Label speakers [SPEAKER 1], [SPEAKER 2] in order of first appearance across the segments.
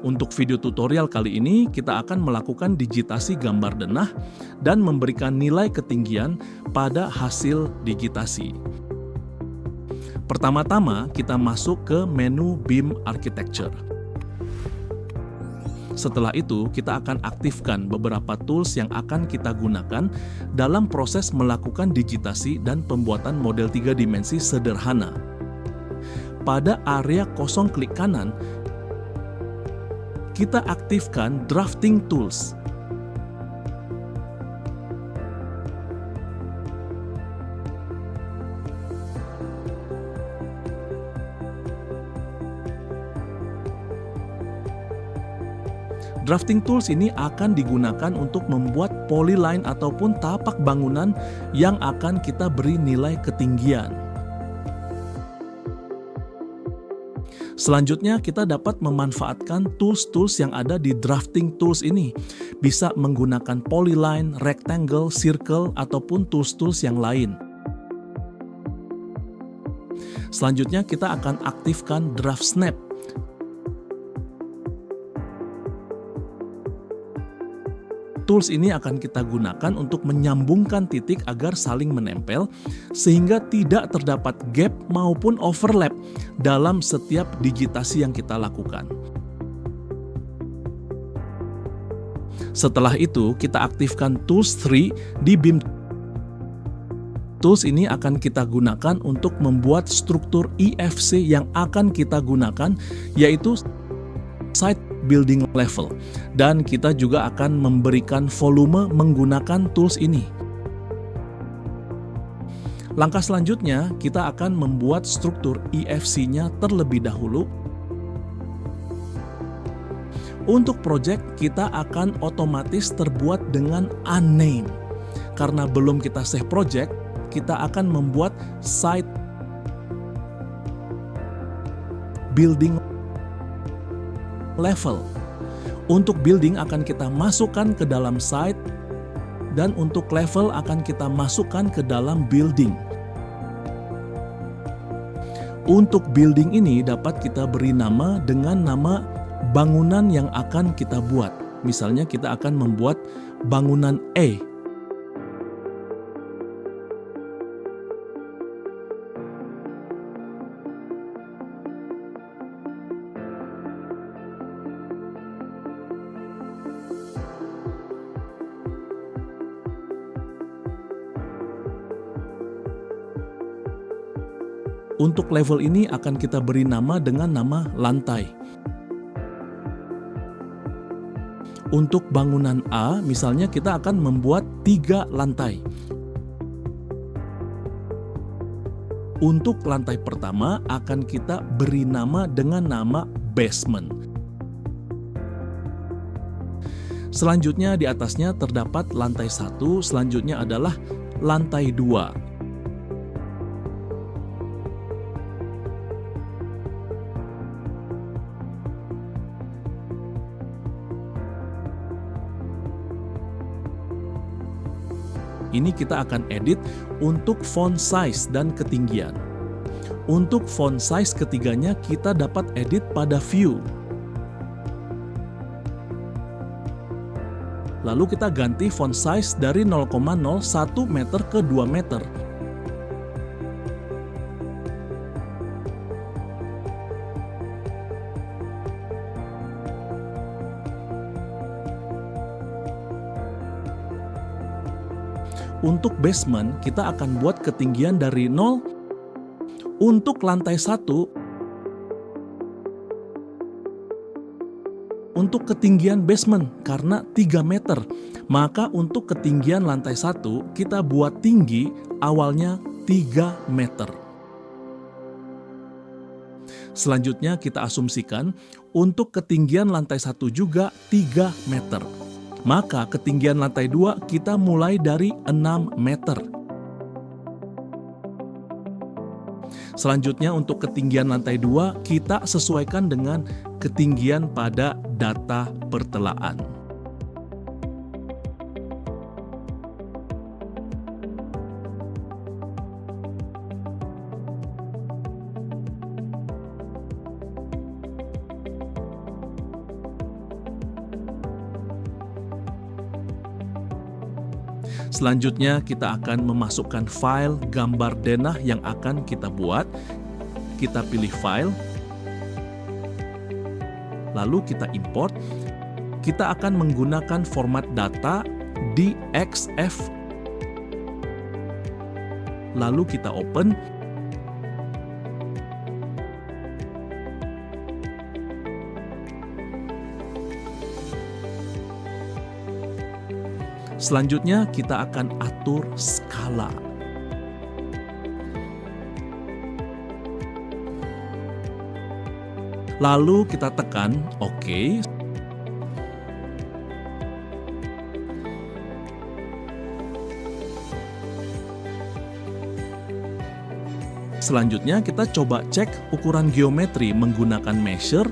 [SPEAKER 1] Untuk video tutorial kali ini, kita akan melakukan digitasi gambar denah dan memberikan nilai ketinggian pada hasil digitasi. Pertama-tama, kita masuk ke menu BIM Architecture. Setelah itu, kita akan aktifkan beberapa tools yang akan kita gunakan dalam proses melakukan digitasi dan pembuatan model 3 dimensi sederhana. Pada area kosong klik kanan, kita aktifkan Drafting Tools. Drafting Tools ini akan digunakan untuk membuat polyline ataupun tapak bangunan yang akan kita beri nilai ketinggian. Selanjutnya, kita dapat memanfaatkan tools-tools yang ada di Drafting Tools ini. Bisa menggunakan polyline, rectangle, circle, ataupun tools-tools yang lain. Selanjutnya, kita akan aktifkan Draft Snap. Tools ini akan kita gunakan untuk menyambungkan titik agar saling menempel, sehingga tidak terdapat gap maupun overlap dalam setiap digitasi yang kita lakukan. Setelah itu, kita aktifkan Tools 3 di BIM. Tools ini akan kita gunakan untuk membuat struktur IFC yang akan kita gunakan, yaitu Site Building Level, dan kita juga akan memberikan volume menggunakan tools ini. Langkah selanjutnya, kita akan membuat struktur IFC-nya terlebih dahulu. Untuk project, kita akan otomatis terbuat dengan unnamed. Karena belum kita save project, kita akan membuat Site Building Level. Untuk building akan kita masukkan ke dalam site, dan untuk level akan kita masukkan ke dalam building. Untuk building ini dapat kita beri nama dengan nama bangunan yang akan kita buat. Misalnya kita akan membuat bangunan E. Untuk level ini akan kita beri nama dengan nama lantai. Untuk bangunan A, misalnya kita akan membuat 3 lantai. Untuk lantai pertama akan kita beri nama dengan nama basement. Selanjutnya di atasnya terdapat lantai 1, selanjutnya adalah lantai 2. Ini kita akan edit untuk font size dan ketinggian. Untuk font size ketiganya kita dapat edit pada view. Lalu kita ganti font size dari 0,01 meter ke 2 meter. Untuk basement, kita akan buat ketinggian dari 0. Untuk lantai 1, untuk ketinggian basement, karena 3 meter. Maka untuk ketinggian lantai 1, kita buat tinggi awalnya 3 meter. Selanjutnya kita asumsikan untuk ketinggian lantai 1 juga 3 meter. Maka ketinggian lantai 2 kita mulai dari 6 meter. Selanjutnya untuk ketinggian lantai 2 kita sesuaikan dengan ketinggian pada data pertelaan. Selanjutnya kita akan memasukkan file gambar denah yang akan kita buat. Kita pilih file, lalu kita import. Kita akan menggunakan format data DXF. Lalu kita open. Selanjutnya kita akan atur skala. Lalu kita tekan OK. Selanjutnya kita coba cek ukuran geometri menggunakan measure.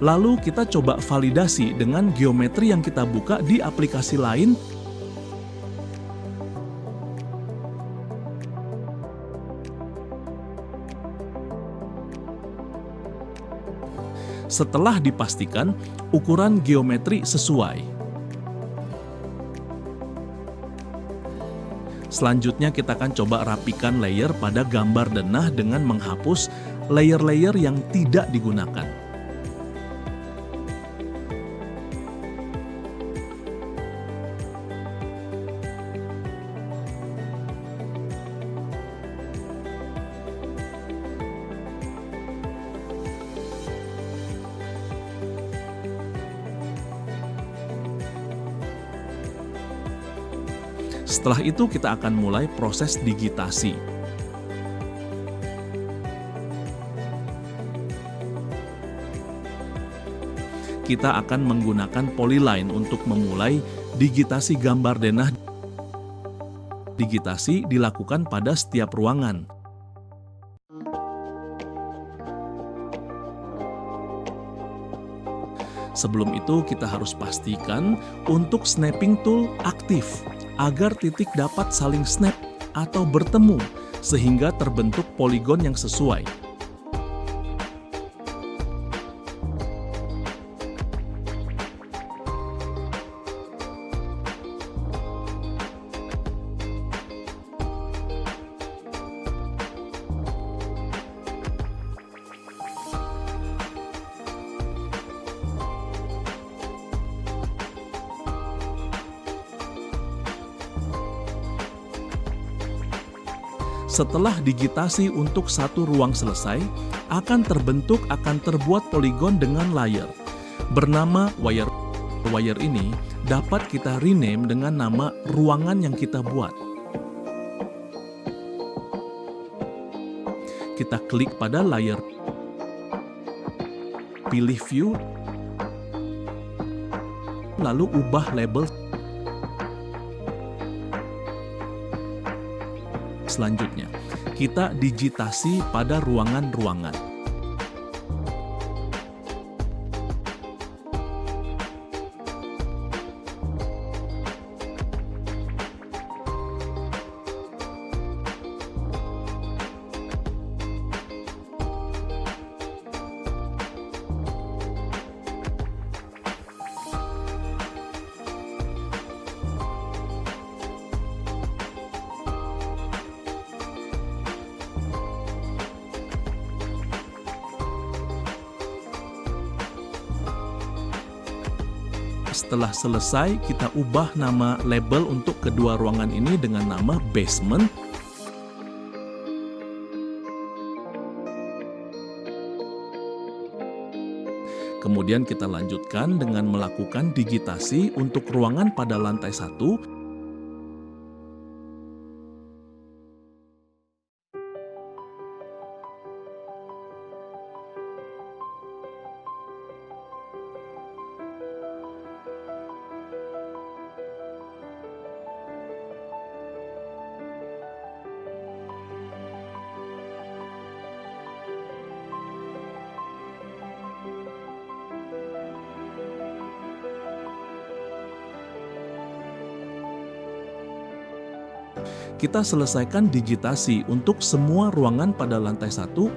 [SPEAKER 1] Lalu kita coba validasi dengan geometri yang kita buka di aplikasi lain. Setelah dipastikan ukuran geometri sesuai. Selanjutnya kita akan coba rapikan layer pada gambar denah dengan menghapus layer-layer yang tidak digunakan. Setelah itu kita akan mulai proses digitasi. Kita akan menggunakan polyline untuk memulai digitasi gambar denah. Digitasi dilakukan pada setiap ruangan. Sebelum itu kita harus pastikan untuk snapping tool aktif agar titik dapat saling snap atau bertemu sehingga terbentuk poligon yang sesuai. Setelah digitasi untuk satu ruang selesai, akan terbuat poligon dengan layer. Bernama wire. Wire ini dapat kita rename dengan nama ruangan yang kita buat. Kita klik pada layer, pilih view, lalu ubah label. Selanjutnya, kita digitasi pada ruangan-ruangan. Setelah selesai, kita ubah nama label untuk kedua ruangan ini dengan nama basement. Kemudian kita lanjutkan dengan melakukan digitasi untuk ruangan pada lantai 1. Kita selesaikan digitasi untuk semua ruangan pada lantai 1.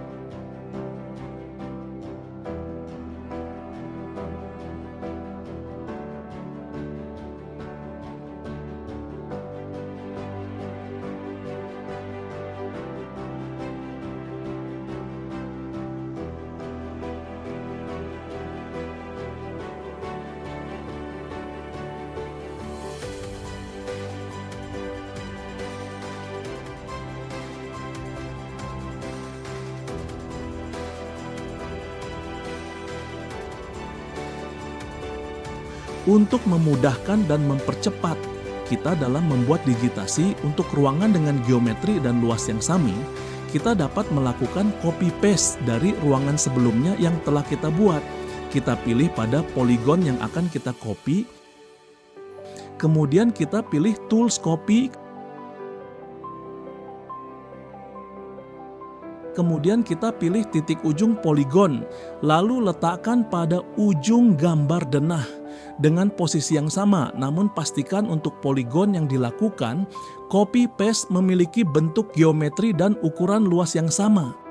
[SPEAKER 1] untuk memudahkan dan mempercepat kita dalam membuat digitasi untuk ruangan dengan geometri dan luas yang sami, kita dapat melakukan copy paste dari ruangan sebelumnya yang telah kita buat. Kita pilih pada poligon yang akan kita copy, kemudian kita pilih tools copy, kemudian kita pilih titik ujung poligon, lalu letakkan pada ujung gambar denah dengan posisi yang sama, namun pastikan untuk poligon yang dilakukan, copy paste memiliki bentuk geometri dan ukuran luas yang sama.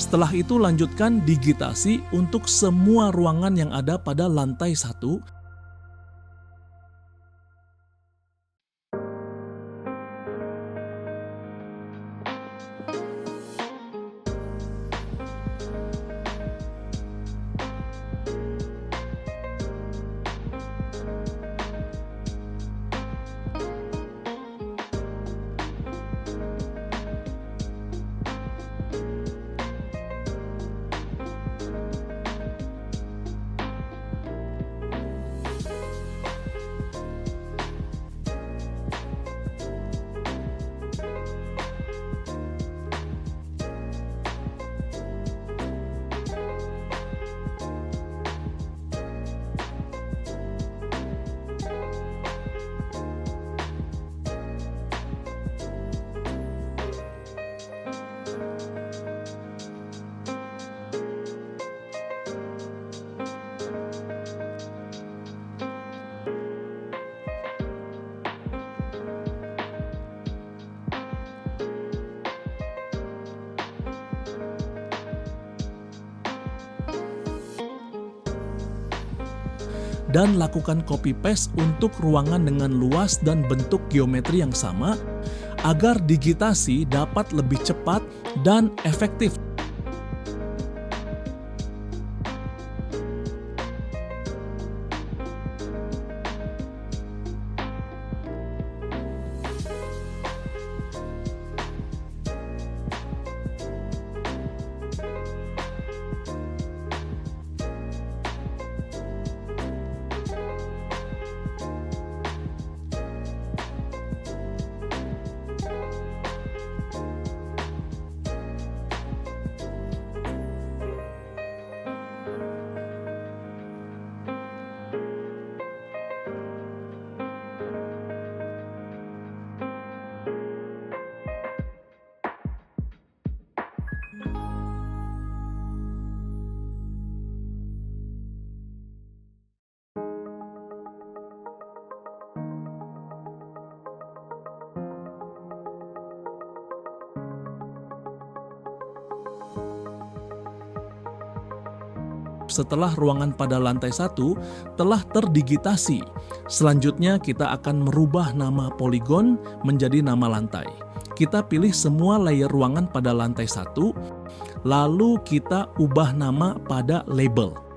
[SPEAKER 1] Setelah itu lanjutkan digitasi untuk semua ruangan yang ada pada lantai 1. dan lakukan copy paste untuk ruangan dengan luas dan bentuk geometri yang sama agar digitasi dapat lebih cepat dan efektif. Setelah ruangan pada lantai 1 telah terdigitasi, selanjutnya kita akan merubah nama poligon menjadi nama lantai. Kita pilih semua layer ruangan pada lantai 1, lalu kita ubah nama pada label.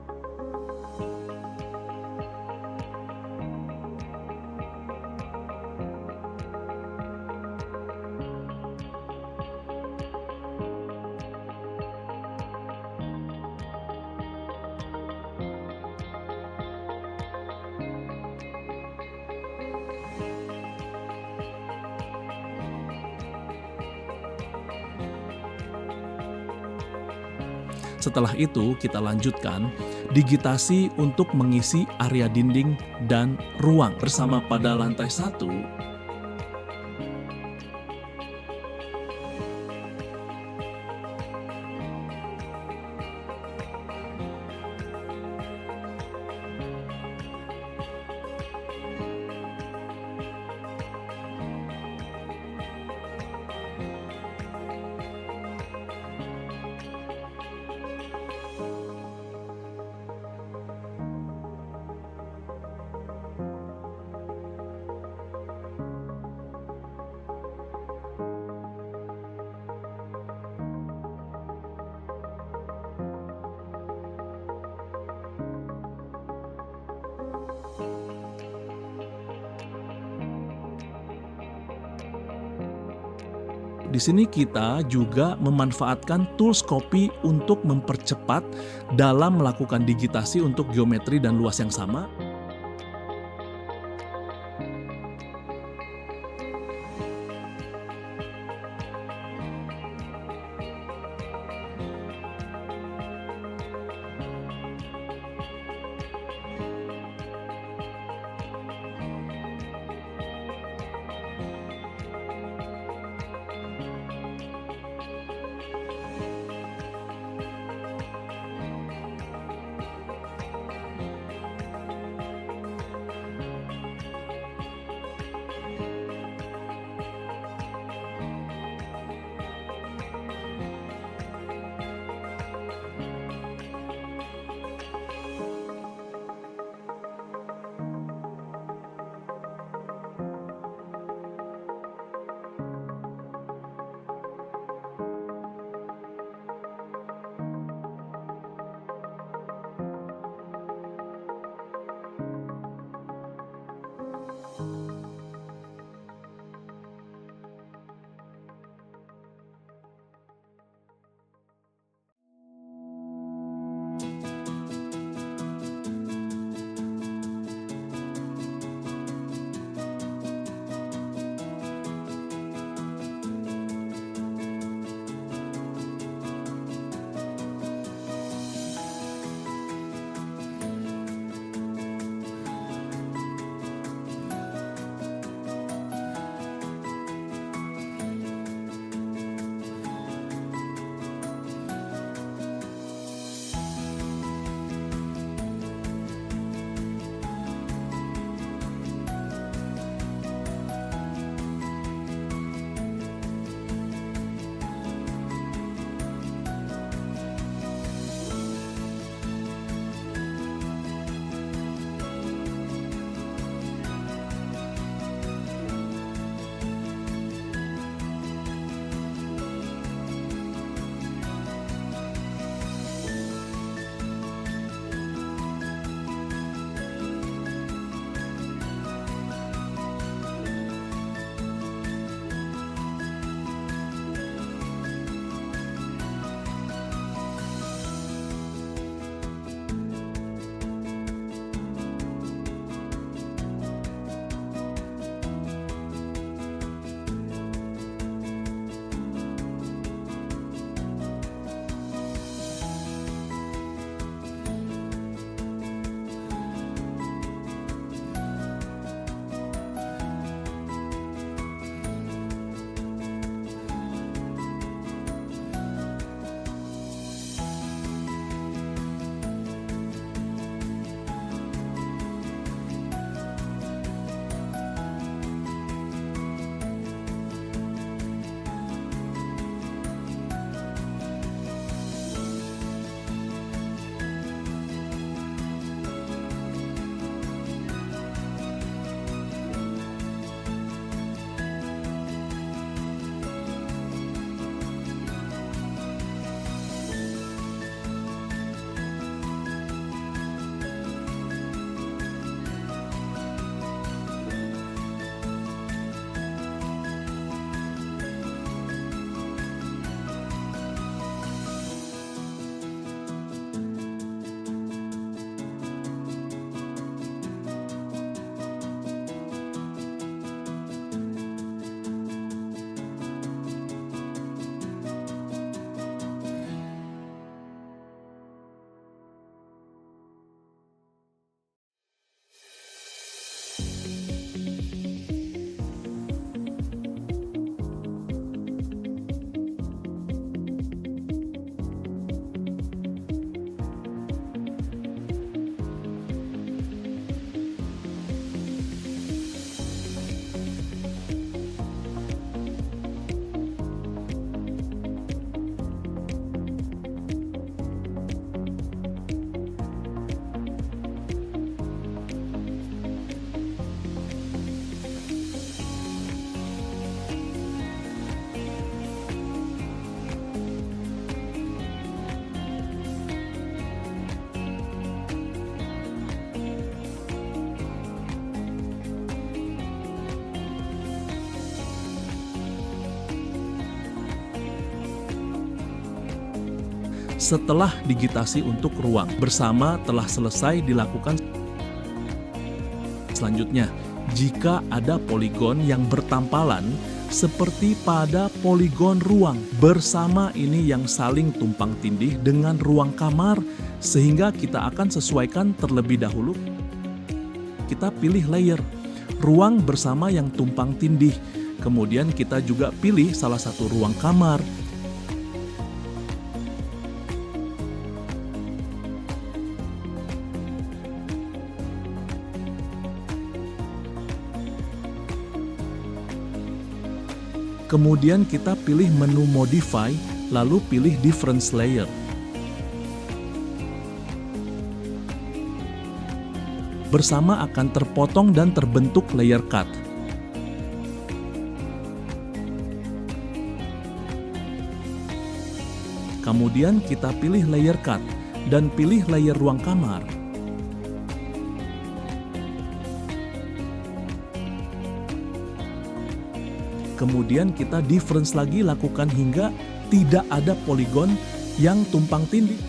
[SPEAKER 1] Setelah itu kita lanjutkan digitasi untuk mengisi area dinding dan ruang bersama pada lantai 1. Di sini kita juga memanfaatkan tools copy untuk mempercepat dalam melakukan digitasi untuk geometri dan luas yang sama. setelah digitasi untuk ruang. Bersama telah selesai dilakukan. Selanjutnya, jika ada poligon yang bertampalan seperti pada poligon ruang, bersama ini yang saling tumpang tindih dengan ruang kamar, sehingga kita akan sesuaikan terlebih dahulu. Kita pilih layer ruang bersama yang tumpang tindih, kemudian kita juga pilih salah satu ruang kamar. Kemudian kita pilih menu modify, lalu pilih difference layer. Bersama akan terpotong dan terbentuk layer cut. Kemudian kita pilih layer cut dan pilih layer ruang kamar. Kemudian kita difference lagi, lakukan hingga tidak ada poligon yang tumpang tindih.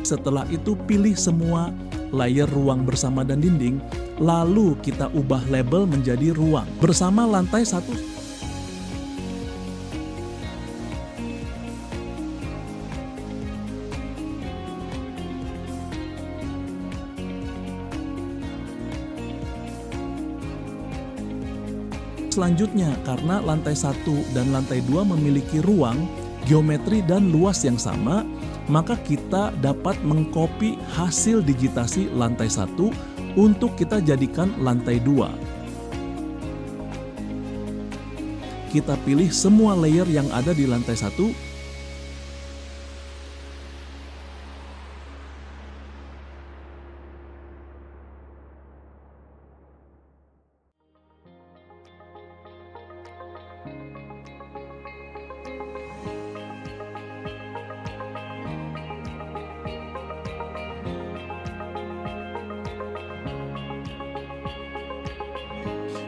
[SPEAKER 1] Setelah itu pilih semua layer ruang bersama dan dinding, lalu kita ubah label menjadi ruang bersama lantai 1. Selanjutnya, karena lantai 1 dan lantai 2 memiliki ruang, geometri dan luas yang sama, maka kita dapat mengcopy hasil digitasi lantai 1 untuk kita jadikan lantai 2. Kita pilih semua layer yang ada di lantai 1.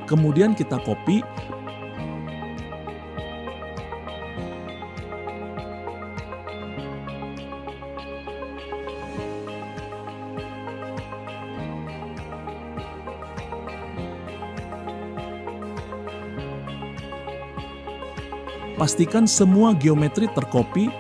[SPEAKER 1] Kemudian kita copy. Pastikan semua geometri tercopy.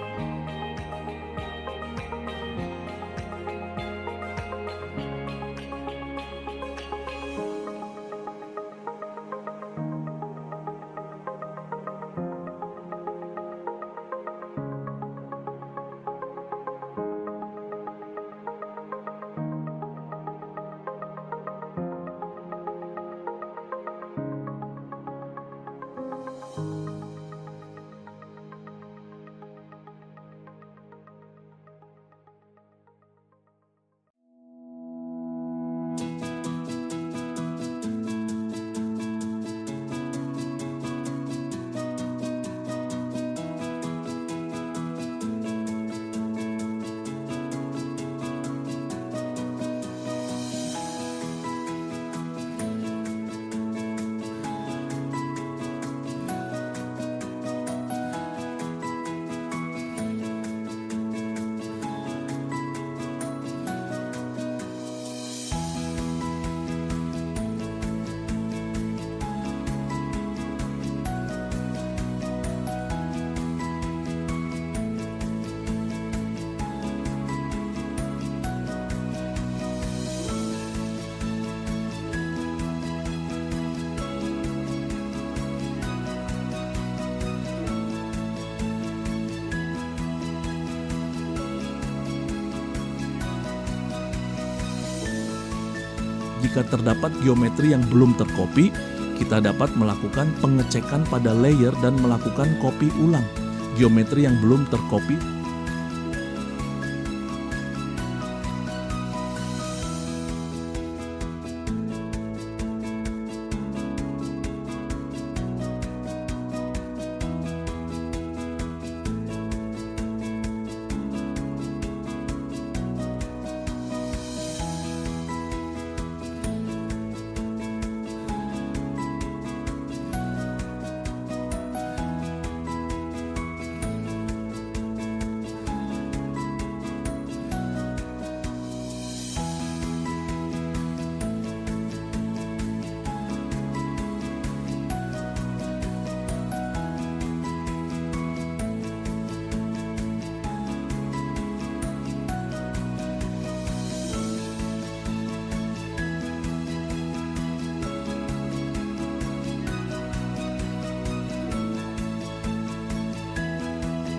[SPEAKER 1] jika terdapat geometri yang belum tercopy, kita dapat melakukan pengecekan pada layer dan melakukan copy ulang geometri yang belum tercopy.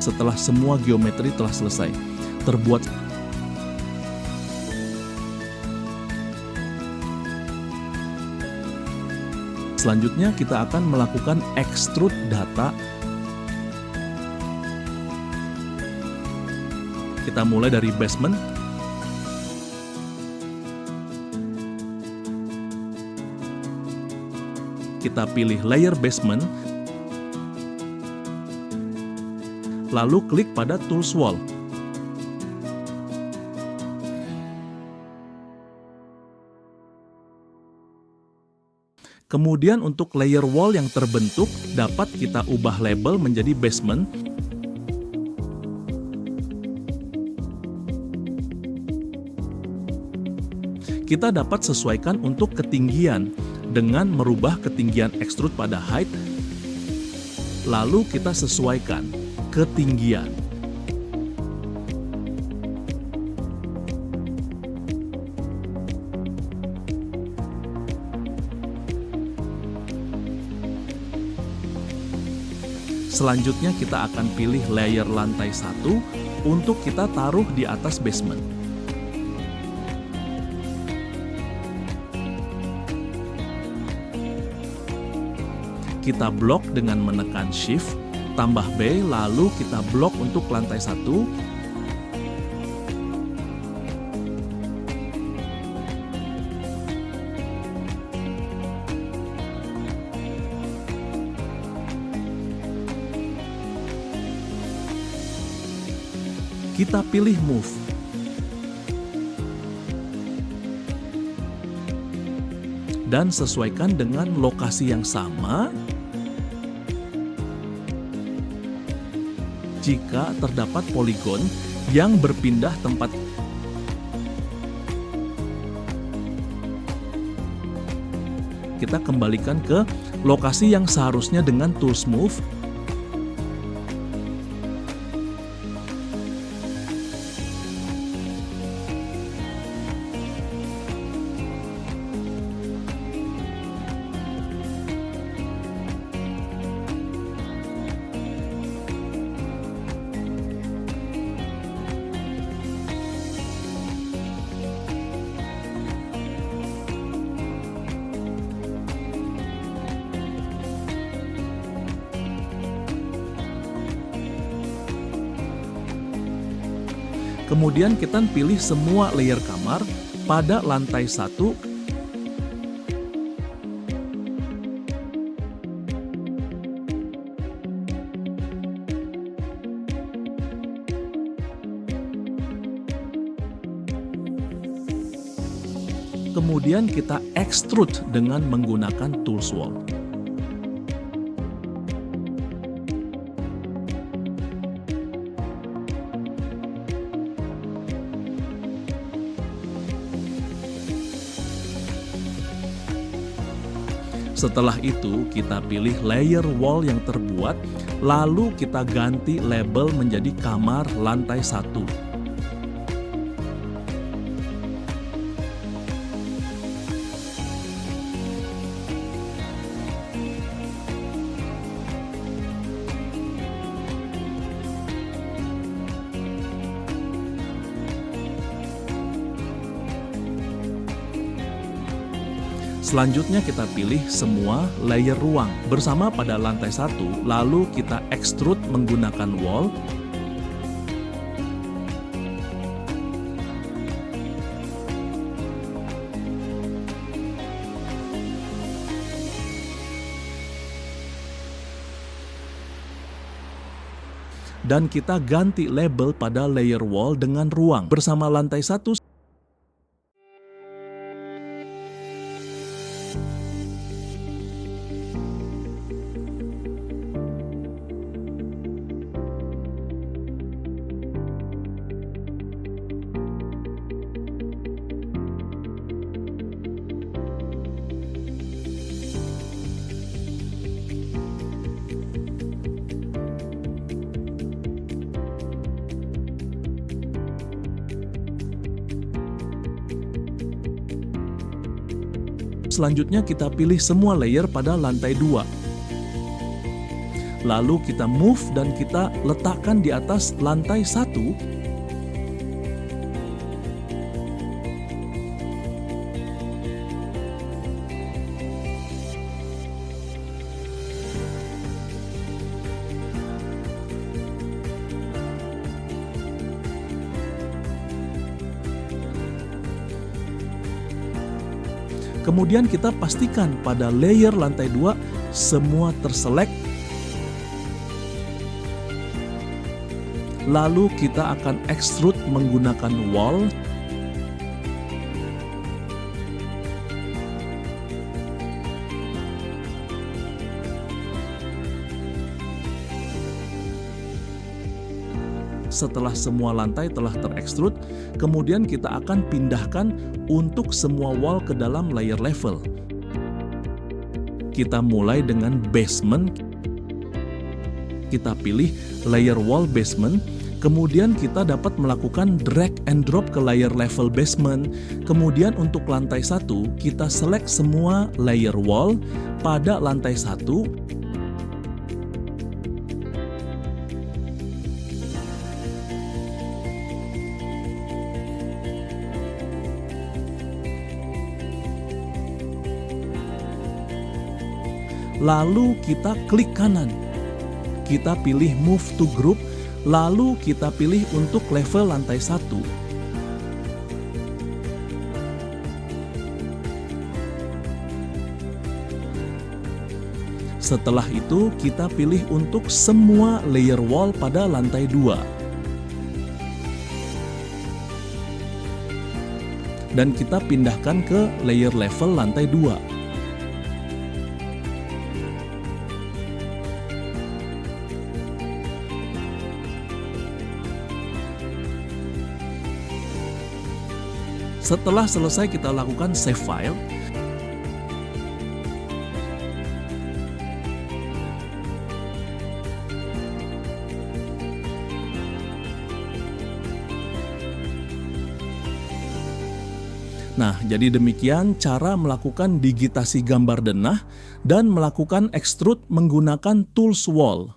[SPEAKER 1] Setelah semua geometri telah selesai terbuat, selanjutnya kita akan melakukan extrude data. Kita mulai dari basement. Kita pilih layer basement. Lalu klik pada Tools Wall. Kemudian untuk layer wall yang terbentuk, dapat kita ubah label menjadi basement. Kita dapat sesuaikan untuk ketinggian dengan merubah ketinggian extrude pada height. Lalu kita sesuaikan ketinggian. Selanjutnya kita akan pilih layer lantai 1 untuk kita taruh di atas basement. Kita blok dengan menekan Shift tambah B, lalu kita blok untuk lantai 1. Kita pilih Move. Dan sesuaikan dengan lokasi yang sama. Jika terdapat poligon yang berpindah tempat, kita kembalikan ke lokasi yang seharusnya dengan Tools Move. Kemudian kita pilih semua layer kamar pada lantai 1. Kemudian kita extrude dengan menggunakan Tools Wall. Setelah itu, kita pilih layer wall yang terbuat, lalu kita ganti label menjadi kamar lantai 1. Selanjutnya kita pilih semua layer ruang bersama pada lantai 1, lalu kita extrude menggunakan wall. Dan kita ganti label pada layer wall dengan ruang bersama lantai 1. Selanjutnya kita pilih semua layer pada lantai 2. Lalu kita move dan kita letakkan di atas lantai 1. Kemudian kita pastikan pada layer lantai 2 semua terselect. Lalu kita akan extrude menggunakan wall. Setelah semua lantai telah terekstrud, kemudian kita akan pindahkan untuk semua wall ke dalam layer level. Kita mulai dengan basement. Kita pilih layer wall basement, kemudian kita dapat melakukan drag and drop ke layer level basement. Kemudian untuk lantai 1, kita select semua layer wall pada lantai 1. Lalu kita klik kanan. Kita pilih move to group, lalu kita pilih untuk level lantai 1. Setelah itu kita pilih untuk semua layer wall pada lantai 2. Dan kita pindahkan ke layer level lantai 2. Setelah selesai kita lakukan save file. Nah, jadi demikian cara melakukan digitasi gambar denah dan melakukan extrude menggunakan tools wall.